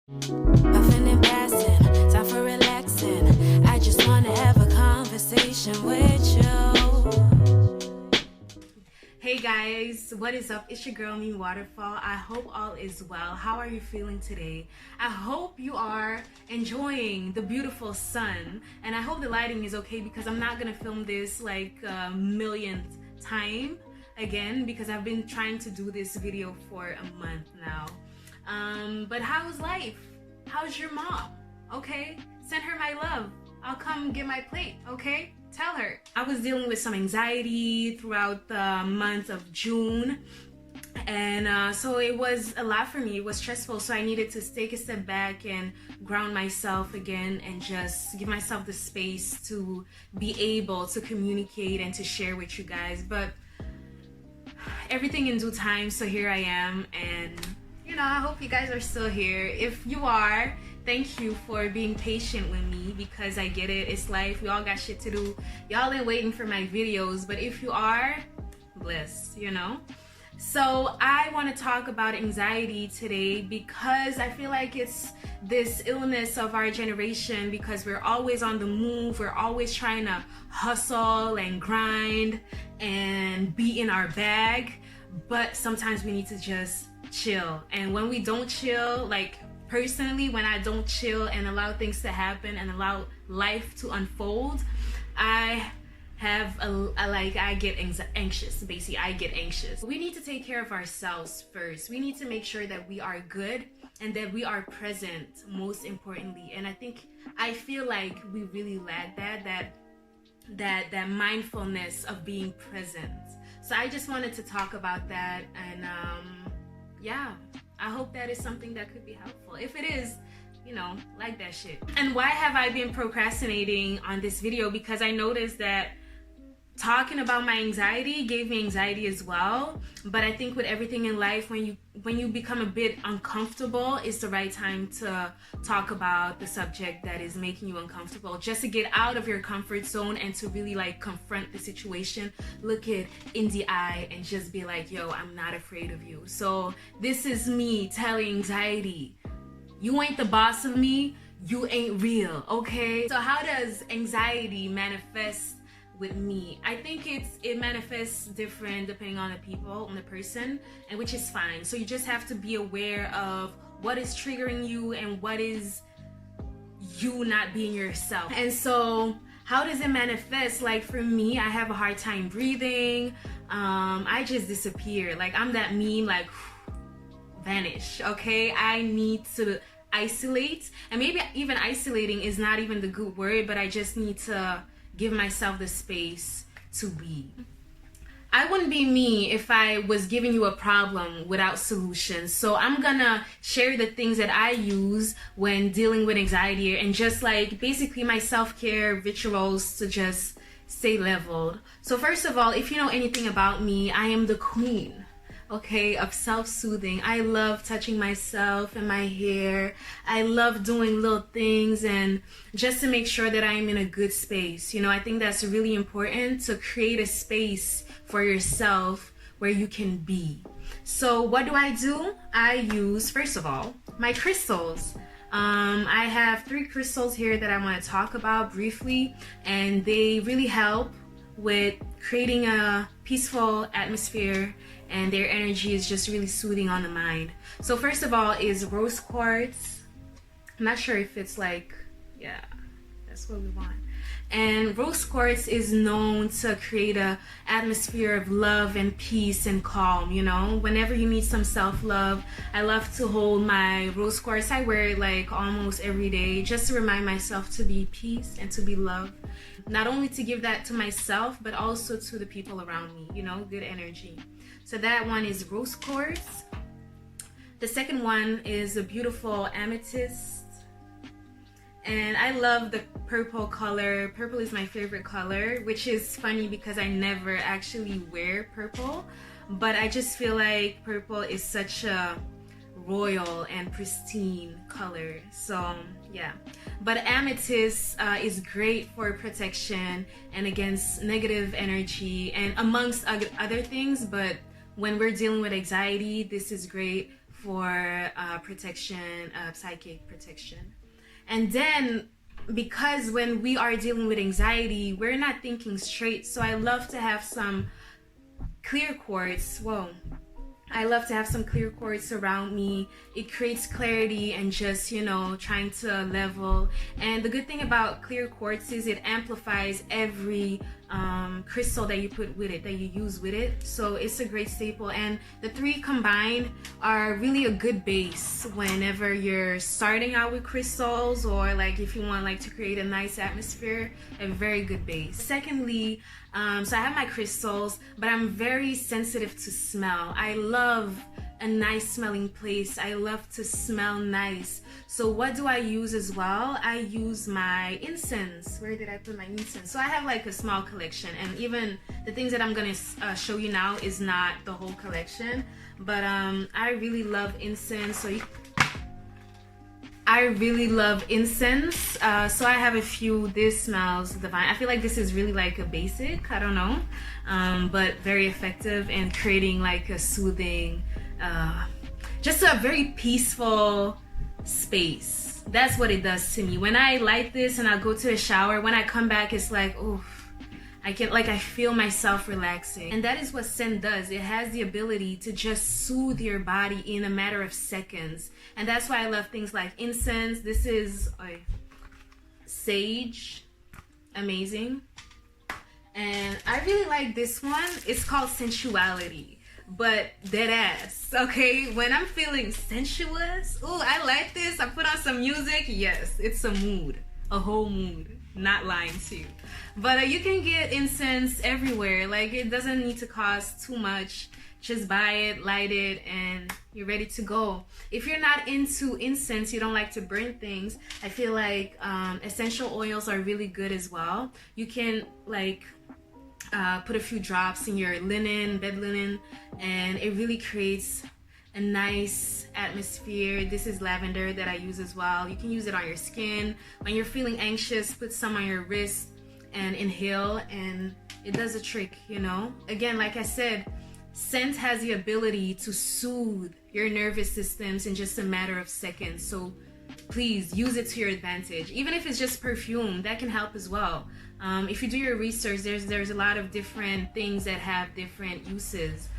Puffing and passing, time for relaxing. I just wanna have a conversation with you. Hey guys, what is up? It's your girl Mimi Waterfall. I hope all is well. How are you feeling today? I hope you are enjoying the beautiful sun, and I hope the lighting is okay because I'm not gonna film this like a millionth time again because I've been trying to do this video for a month now. But how's life? How's your mom? Okay, send her my love. I'll come get my plate, okay? Tell her. I was dealing with some anxiety throughout the month of June, and so it was a lot for me. It was stressful, so I needed to take a step back and ground myself again and just give myself the space to be able to communicate and to share with you guys. But everything in due time, so here I am, and you know, I hope you guys are still here. If you are, thank you for being patient with me because I get it. It's life. We all got shit to do. Y'all ain't waiting for my videos, but if you are, bless, you know? So I want to talk about anxiety today because I feel like it's this illness of our generation because we're always on the move. We're always trying to hustle and grind and be in our bag, but sometimes we need to just chill. And when we don't chill, like personally, when I don't chill and allow things to happen and allow life to unfold, I have I get anxious. Basically, I get anxious. We need to take care of ourselves first. We need to make sure that we are good and that we are present, most importantly. And I feel like we really lack that mindfulness of being present. So I just wanted to talk about that, and yeah, I hope that is something that could be helpful. If it is, you know, like that shit. And why have I been procrastinating on this video? Because I noticed that talking about my anxiety gave me anxiety as well. But I think with everything in life, when you become a bit uncomfortable, it's the right time to talk about the subject that is making you uncomfortable, just to get out of your comfort zone and to really like confront the situation, look it in the eye and just be like, yo, I'm not afraid of you. So this is me telling anxiety, you ain't the boss of me, you ain't real, okay? So how does anxiety manifest with me? I think it manifests different depending on the people, on the person, and which is fine. So you just have to be aware of what is triggering you and what is you not being yourself. And so how does it manifest? Like for me, I have a hard time breathing. I just disappear. Like I'm that meme, like vanish, okay? I need to isolate, and maybe even isolating is not even the good word, but I just need to give myself the space to be. I wouldn't be me if I was giving you a problem without solutions. So I'm gonna share the things that I use when dealing with anxiety and just like basically my self-care rituals to just stay leveled. So first of all, if you know anything about me, I am the queen, okay, of self-soothing. I love touching myself and my hair. I love doing little things and just to make sure that I'm in a good space. You know, I think that's really important, to create a space for yourself where you can be. So what do? I use, first of all, my crystals. I have 3 crystals here that I want to talk about briefly, and they really help with creating a peaceful atmosphere, and their energy is just really soothing on the mind. So first of all is rose quartz. I'm not sure if it's like, yeah, that's what we want. And rose quartz is known to create a atmosphere of love and peace and calm, you know. Whenever you need some self-love, I love to hold my rose quartz. I wear it like almost every day just to remind myself to be peace and to be love. Not only to give that to myself, but also to the people around me, you know, good energy. So that one is rose quartz. The second one is a beautiful amethyst. And I love the purple color. Purple is my favorite color, which is funny because I never actually wear purple. But I just feel like purple is such a royal and pristine color. So yeah, but amethyst is great for protection and against negative energy and amongst other things. But when we're dealing with anxiety, this is great for protection, psychic protection. And then, because when we are dealing with anxiety, we're not thinking straight. So I love to have some clear quartz. I love to have some clear quartz around me. It creates clarity and just, you know, trying to level. And the good thing about clear quartz is it amplifies every crystal that you put with it, that you use with it. So it's a great staple. And the three combined are really a good base whenever you're starting out with crystals, or like if you want like to create a nice atmosphere, a very good base. Secondly, so I have my crystals, but I'm very sensitive to smell. I love a nice smelling place. I love to smell nice. So what do I use as well? I use my incense. Where did I put my incense? So I have like a small collection, and even the things that I'm gonna show you now is not the whole collection, but I really love incense. I really love incense. So I have a few. This smells divine. I feel like this is really like a basic, I don't know, but very effective in creating like a soothing, just a very peaceful space. That's what it does to me. When I light this and I go to a shower, when I come back, it's like, oh, I feel myself relaxing. And that is what scent does. It has the ability to just soothe your body in a matter of seconds. And that's why I love things like incense. This is sage, amazing. And I really like this one. It's called sensuality, but dead ass, okay? When I'm feeling sensuous, oh, I like this. I put on some music. Yes, it's a mood, a whole mood. Not lying to you. But you can get incense everywhere. Like, it doesn't need to cost too much. Just buy it, light it, and you're ready to go. If you're not into incense, you don't like to burn things, I feel like essential oils are really good as well. You can like put a few drops in your linen, bed linen, and it really creates a nice atmosphere. This is lavender that I use as well. You can use it on your skin. When you're feeling anxious, put some on your wrist and inhale, and it does a trick, you know? Again, like I said, scent has the ability to soothe your nervous systems in just a matter of seconds. So please use it to your advantage. Even if it's just perfume, that can help as well. If you do your research, there's a lot of different things that have different uses.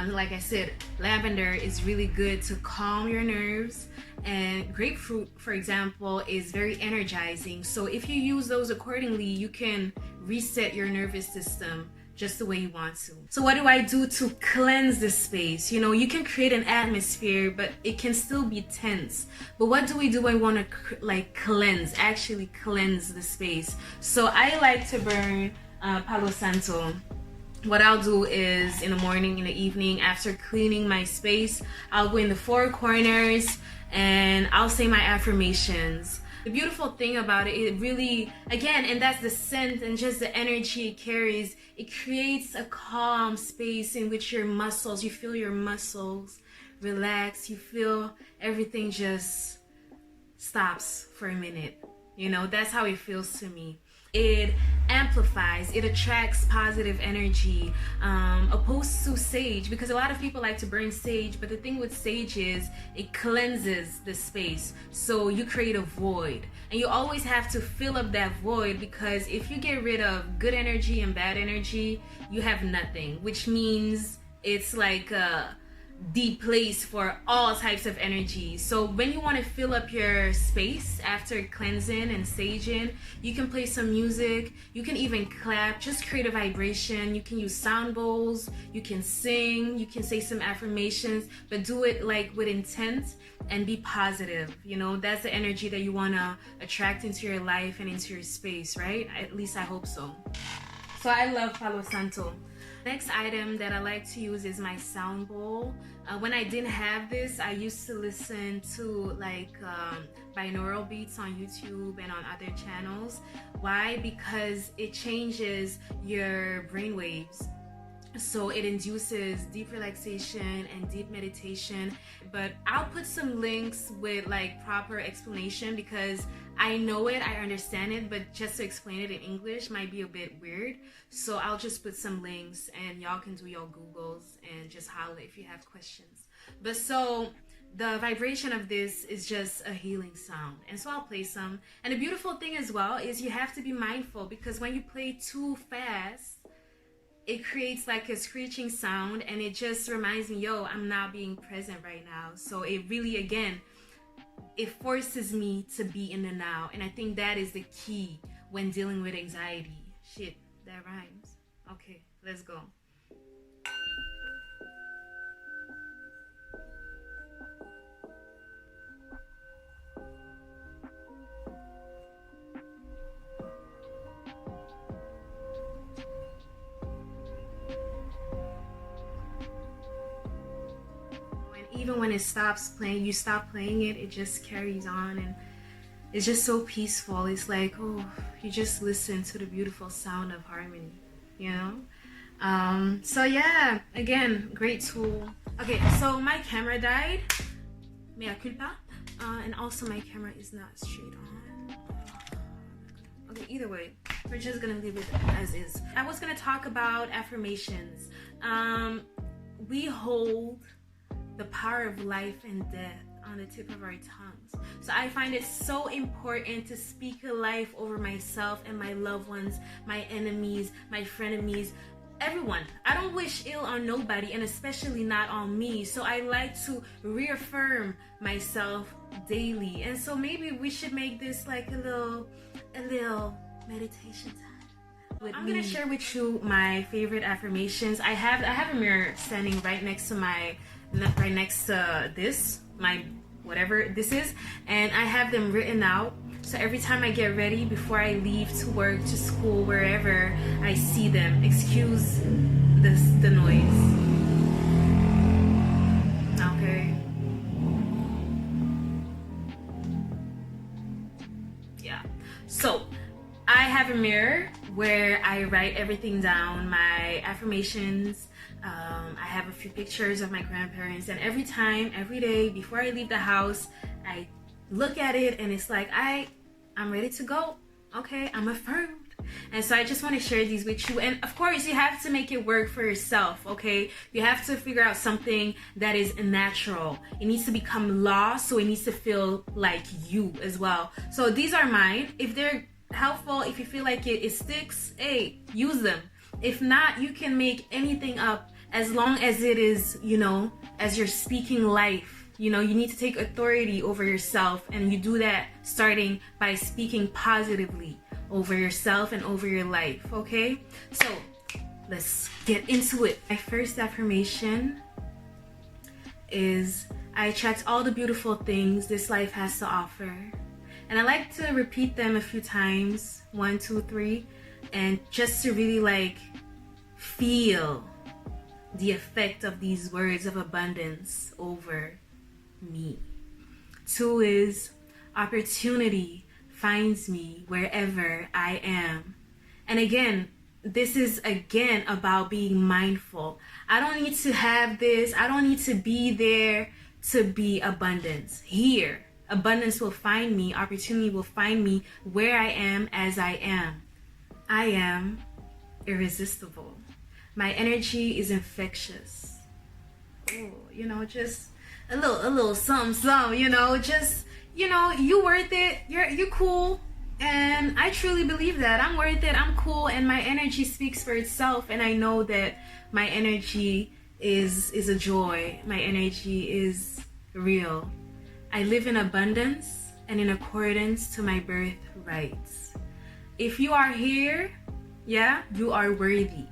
Like I said, lavender is really good to calm your nerves, and grapefruit, for example, is very energizing. So if you use those accordingly, you can reset your nervous system just the way you want to. So what do I do to cleanse the space? You know, you can create an atmosphere, but it can still be tense. But what do we do when we want to like cleanse, actually cleanse the space? So I like to burn Palo Santo. What I'll do is in the morning, in the evening, after cleaning my space, I'll go in the four corners and I'll say my affirmations. The beautiful thing about it really, again, and that's the scent and just the energy it carries, it creates a calm space in which your muscles, you feel your muscles relax, you feel everything just stops for a minute. You know, that's how it feels to me. It amplifies, it attracts positive energy, opposed to sage, because a lot of people like to burn sage, but the thing with sage is it cleanses the space, so you create a void, and you always have to fill up that void, because if you get rid of good energy and bad energy, you have nothing, which means it's like a deep place for all types of energy. So when you want to fill up your space after cleansing and saging, you can play some music, you can even clap, just create a vibration. You can use sound bowls, you can sing, you can say some affirmations, but do it like with intent and be positive. You know, that's the energy that you want to attract into your life and into your space, right? At least I hope so. So I love Palo Santo. Next item that I like to use is my sound bowl. When I didn't have this, I used to listen to like binaural beats on YouTube and on other channels. Why? Because it changes your brain waves. So it induces deep relaxation and deep meditation. But I'll put some links with like proper explanation, because I know it, I understand it, but just to explain it in English might be a bit weird. So I'll just put some links and y'all can do your Googles and just holler if you have questions. But so the vibration of this is just a healing sound. And so I'll play some. And the beautiful thing as well is you have to be mindful, because when you play too fast, it creates like a screeching sound, and it just reminds me, yo, I'm not being present right now. So it really, again, it forces me to be in the now. And I think that is the key when dealing with anxiety. Shit, that rhymes. Okay, let's go. Even when it stops playing, you stop playing it, it just carries on, and it's just so peaceful. It's like, oh, you just listen to the beautiful sound of harmony, you know? So yeah, again, great tool. Okay, so my camera died, mea culpa, and also my camera is not straight on. Okay, either way, we're just gonna leave it as is. I was gonna talk about affirmations. We hold the power of life and death on the tip of our tongues. So I find it so important to speak a life over myself and my loved ones, my enemies, my frenemies, everyone. I don't wish ill on nobody, and especially not on me. So I like to reaffirm myself daily. And so maybe we should make this like a little meditation time. I'm gonna share with you my favorite affirmations. I have a mirror standing right next to this, my whatever this is, and I have them written out. So every time I get ready, before I leave to work, to school, wherever, I see them. Excuse the noise. Okay. Yeah. So I have a mirror where I write everything down, my affirmations. I have a few pictures of my grandparents, and every day before I leave the house, I look at it and it's like, I'm ready to go. Okay, I'm affirmed. And so I just want to share these with you. And of course, you have to make it work for yourself, okay? You have to figure out something that is natural. It needs to become law, so it needs to feel like you as well. So these are mine. If they're helpful, if you feel like it sticks, hey, use them. If not, you can make anything up, as long as it is, you know, as you're speaking life. You know, you need to take authority over yourself, and you do that starting by speaking positively over yourself and over your life, okay? So let's get into it. My first affirmation is, I attract all the beautiful things this life has to offer. And I like to repeat them a few times, 1, 2, 3, and just to really like feel the effect of these words of abundance over me. 2 is, opportunity finds me wherever I am. And again, this is again about being mindful. I don't need to have this. I don't need to be there to be abundance. Here, abundance will find me. Opportunity will find me where I am, as I am. I am irresistible. My energy is infectious. Oh, you know, just a little something, you know, just, you know, you worth it. You're cool. And I truly believe that. I'm worth it. I'm cool. And my energy speaks for itself. And I know that my energy is a joy. My energy is real. I live in abundance and in accordance to my birthrights. If you are here, yeah, you are worthy.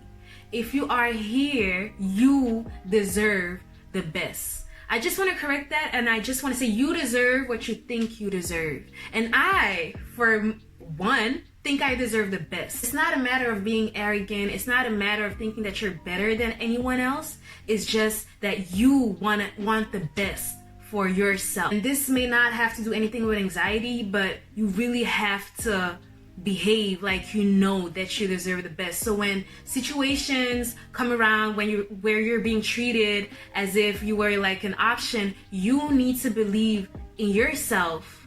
If you are here, you deserve the best. I just want to correct that, and I just want to say you deserve what you think you deserve. And I, for one, think I deserve the best. It's not a matter of being arrogant. It's not a matter of thinking that you're better than anyone else. It's just that you want the best for yourself. And this may not have to do anything with anxiety, but you really have to behave like you know that you deserve the best. So when situations come around where you're being treated as if you were like an option, you need to believe in yourself.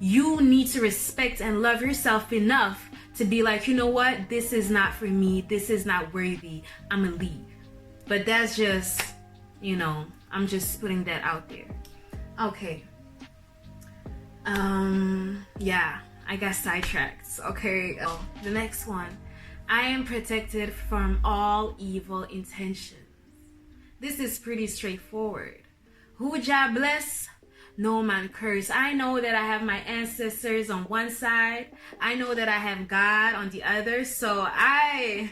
You need to respect and love yourself enough to be like, you know what, this is not for me, this is not worthy, I'm gonna leave. But that's just, you know, I'm just putting that out there. Okay. Yeah, I got sidetracked. Okay, the next one. I am protected from all evil intentions. This is pretty straightforward. Who Jah bless? No man curse. I know that I have my ancestors on one side. I know that I have God on the other. So I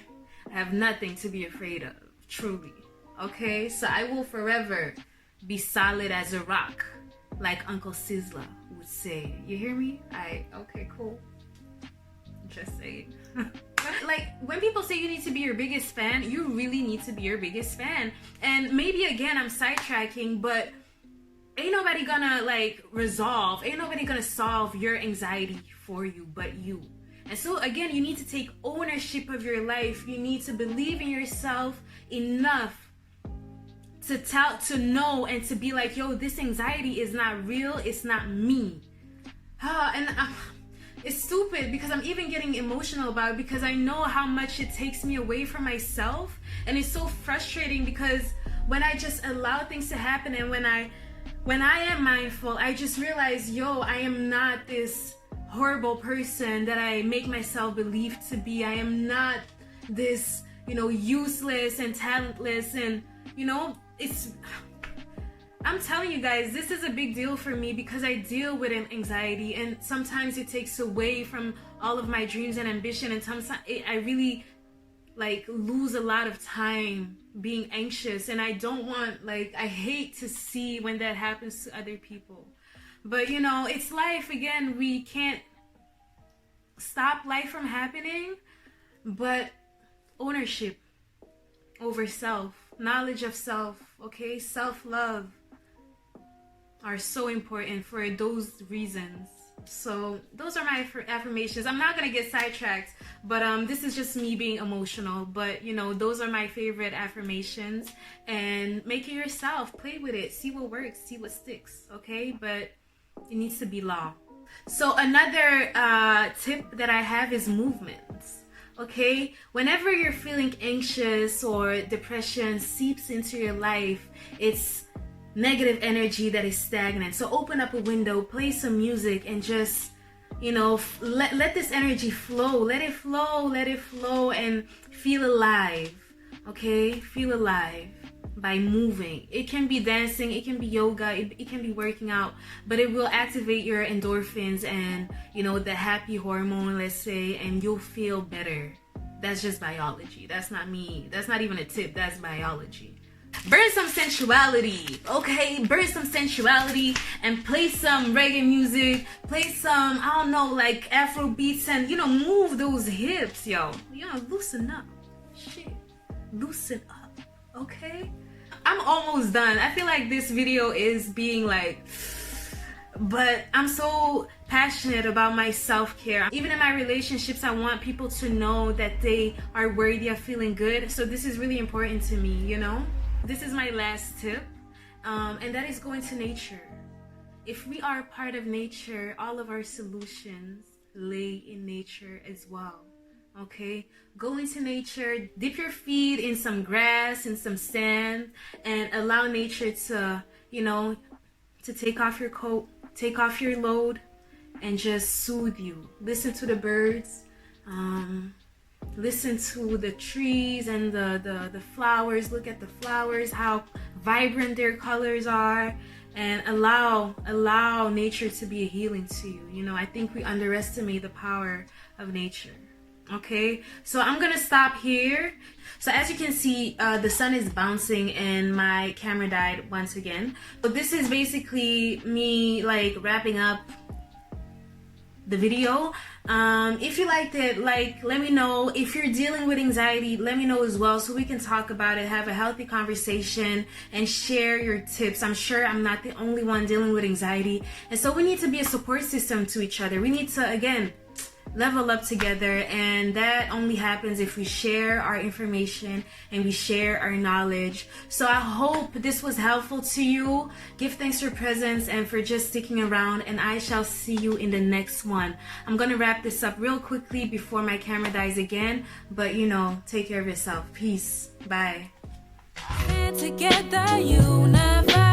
have nothing to be afraid of, truly. Okay? So I will forever be solid as a rock, like Uncle Sizzla would say. You hear me? Okay, cool. Just saying. Like, when people say you need to be your biggest fan, you really need to be your biggest fan. And maybe again I'm sidetracking, but ain't nobody gonna ain't nobody gonna solve your anxiety for you but you. And so again, you need to take ownership of your life. You need to believe in yourself enough to know and to be like, yo, this anxiety is not real, it's not me. It's stupid because I'm even getting emotional about it, because I know how much it takes me away from myself. And it's so frustrating because when I just allow things to happen, and when I am mindful, I just realize, yo, I am not this horrible person that I make myself believe to be. I am not this, useless and talentless, and I'm telling you guys, this is a big deal for me because I deal with an anxiety, and sometimes it takes away from all of my dreams and ambition, and sometimes I really lose a lot of time being anxious, and I don't want, I hate to see when that happens to other people. But it's life. Again, we can't stop life from happening, but ownership over self, knowledge of self, okay, self-love are so important for those reasons. So those are my affirmations. I'm not gonna get sidetracked, but this is just me being emotional. But those are my favorite affirmations, and make it yourself, play with it, see what works, see what sticks, okay? But it needs to be law. So another tip that I have is movements. Okay, whenever you're feeling anxious or depression seeps into your life, it's negative energy that is stagnant. So open up a window, play some music, and just let this energy flow. Let it flow and feel alive. Okay, feel alive by moving. It can be dancing, it can be yoga, it can be working out, but it will activate your endorphins and the happy hormone, let's say, and you'll feel better. That's just biology. That's not me. That's not even a tip. That's biology. Burn some sensuality, okay? Burn some sensuality and play some reggae music, play some, I don't know, Afro beats, and move those hips, yo. Loosen up. Shit. Loosen up, okay? I'm almost done. I feel like this video is being but I'm so passionate about my self-care. Even in my relationships, I want people to know that they are worthy of feeling good. So this is really important to me, This is my last tip, and that is going to nature. If we are part of nature, all of our solutions lay in nature as well. Okay, go into nature, dip your feet in some grass, in some sand, and allow nature to, to take off your coat, take off your load, and just soothe you. Listen to the birds, listen to the trees and the flowers. Look at the flowers, how vibrant their colors are, and allow nature to be a healing to you. I think we underestimate the power of nature. Okay, so I'm gonna stop here. So as you can see, the sun is bouncing and my camera died once again. So this is basically me wrapping up the video. If you liked it, let me know. If you're dealing with anxiety, let me know as well, so we can talk about it, have a healthy conversation, and share your tips. I'm sure I'm not the only one dealing with anxiety, and so we need to be a support system to each other. We need to, again, level up together, and that only happens if we share our information and we share our knowledge. So I hope this was helpful to you. Give thanks for presence and for just sticking around, and I shall see you in the next one. I'm gonna wrap this up real quickly before my camera dies again, but take care of yourself. Peace. Bye. Together, universe.